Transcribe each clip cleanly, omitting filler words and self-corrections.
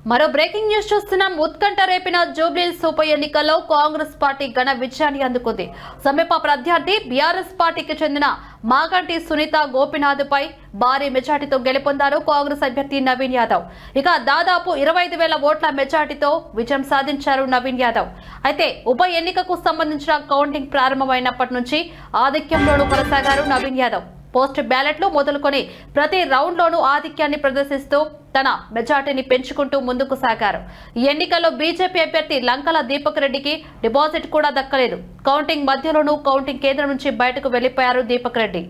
మరో breaking news చూస్తున్నాం. ఉత్కంఠ రేపిన జూబ్లీహిల్స్ ఉప ఎన్నికల్లో కాంగ్రెస్ పార్టీ ఘన విజయాన్ని అందుకుంది. సమీప ప్రత్యర్థి బీఆర్ఎస్ పార్టీకి చెందిన మాగంటి సునీత గోపినాథ్ పై భారీ మెజార్టీతో గెలుపొందారు కాంగ్రెస్ అభ్యర్థి నవీన్ యాదవ్. ఇక దాదాపు 25,000 ఓట్ల మెజార్టీతో విజయం సాధించారు నవీన్ యాదవ్. అయితే ఉప ఎన్నికకు సంబంధించిన కౌంటింగ్ ప్రారంభమైనప్పటి నుంచి ఆధిక్యంలోనూ కొనసాగారు నవీన్ యాదవ్. పోస్ట్ బ్యాలెట్లు మొదలుకొని ప్రతి రౌండ్లోనూ ఆధిక్యాన్ని ప్రదర్శిస్తూ తన మెజార్టీని పెంచుకుంటూ ముందుకు సాగారు. ఈ ఎన్నికల్లో బీజేపీ అభ్యర్థి లంకల దీపక్ రెడ్డికి డిపాజిట్ కూడా దక్కలేదు. కౌంటింగ్ మధ్యలోనూ కౌంటింగ్ కేంద్రం నుంచి బయటకు వెళ్లిపోయారు దీపక్ రెడ్డి.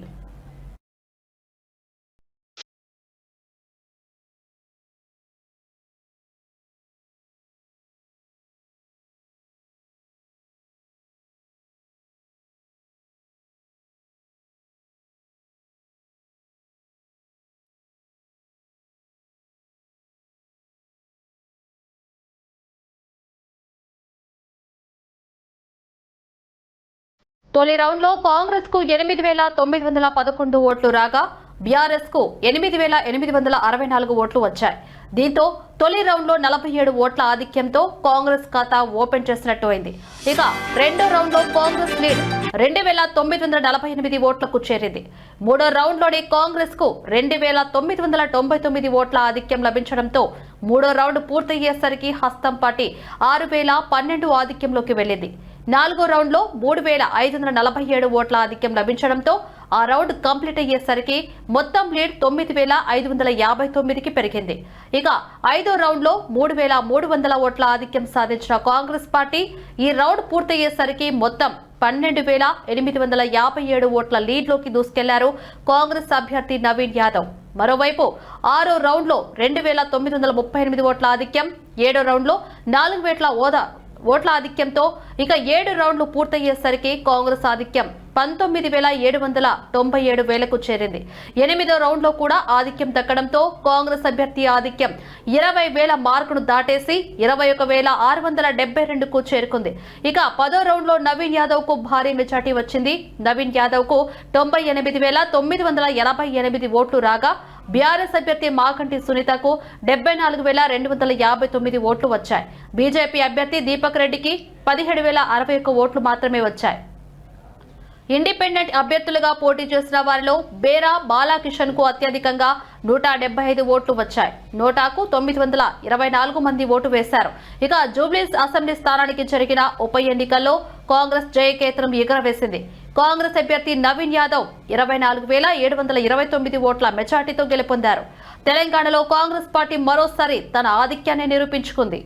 తొలి రౌండ్ లో కాంగ్రెస్ కు 8,911 ఓట్లు రాగా బీఆర్ఎస్ కు 8,864 ఓట్లు వచ్చాయి. దీంతో తొలి రౌండ్ లో 47 ఓట్ల ఆధిక్యంతో కాంగ్రెస్ ఖాతా ఓపెన్ చేసినట్టు అయింది. ఇక రెండో రౌండ్ లో కాంగ్రెస్ లీడ్ 2,948 ఓట్లకు చేరింది. మూడో రౌండ్ లోనే కాంగ్రెస్ కు 2,999 ఓట్ల ఆధిక్యం లభించడంతో మూడో రౌండ్ పూర్తయ్యేసరికి హస్తం పార్టీ 6,012 ఆధిక్యంలోకి వెళ్లింది. నాలుగో రౌండ్ లో 3,547 ఓట్ల ఆధిక్యం లభించడంతో ఆ రౌండ్ కంప్లీట్ అయ్యేసరికి మొత్తం లీడ్ 9,559కి పెరిగింది. ఇక ఐదో రౌండ్ లో 3,300 ఓట్ల ఆధిక్యం సాధించిన కాంగ్రెస్ పార్టీ ఈ రౌండ్ పూర్తయ్యేసరికి మొత్తం 12,857 ఓట్ల లీడ్లోకి దూసుకెళ్లారు కాంగ్రెస్ అభ్యర్థి నవీన్ యాదవ్. మరోవైపు ఆరో రౌండ్ లో 2,938 ఓట్ల ఆధిక్యం, ఏడో రౌండ్ లో 4,000 ఓట్ల ఆధిక్యంతో ఇక 7 రౌండ్లు పూర్తయ్యేసరికి కాంగ్రెస్ ఆధిక్యం 19,797కు చేరింది. 8వ రౌండ్ లో కూడా ఆధిక్యం దక్కడంతో కాంగ్రెస్ అభ్యర్థి ఆధిక్యం 20,000 మార్కును దాటేసి 21,672కు చేరుకుంది. ఇక 10వ రౌండ్ లో నవీన్ యాదవ్ కు భారీ మెజార్టీ వచ్చింది. నవీన్ యాదవ్ కు 98,988 ఓట్లు రాగా బీఆర్ఎస్ అభ్యర్థి మాగంటి సునీతకు 74,259 ఓట్లు వచ్చాయి. బీజేపీ అభ్యర్థి దీపక్ రెడ్డికి 17,061 ఓట్లు మాత్రమే వచ్చాయి. ఇండిపెండెంట్ అభ్యర్థులుగా పోటీ చేసిన వారిలో బేరా బాలకిషన్ కు అత్యధికంగా 175 ఓట్లు వచ్చాయి. నోటాకు 924 మంది ఓటు వేశారు. ఇక జూబ్లీహిల్స్ అసెంబ్లీ స్థానానికి జరిగిన ఉప ఎన్నికల్లో కాంగ్రెస్ జయకేతనం ఎగురవేసింది. కాంగ్రెస్ అభ్యర్థి నవీన్ యాదవ్ 24,729 ఓట్ల మెజార్టీతో గెలుపొందారు. తెలంగాణలో కాంగ్రెస్ పార్టీ మరోసారి తన ఆధిక్యాన్ని నిరూపించుకుంది.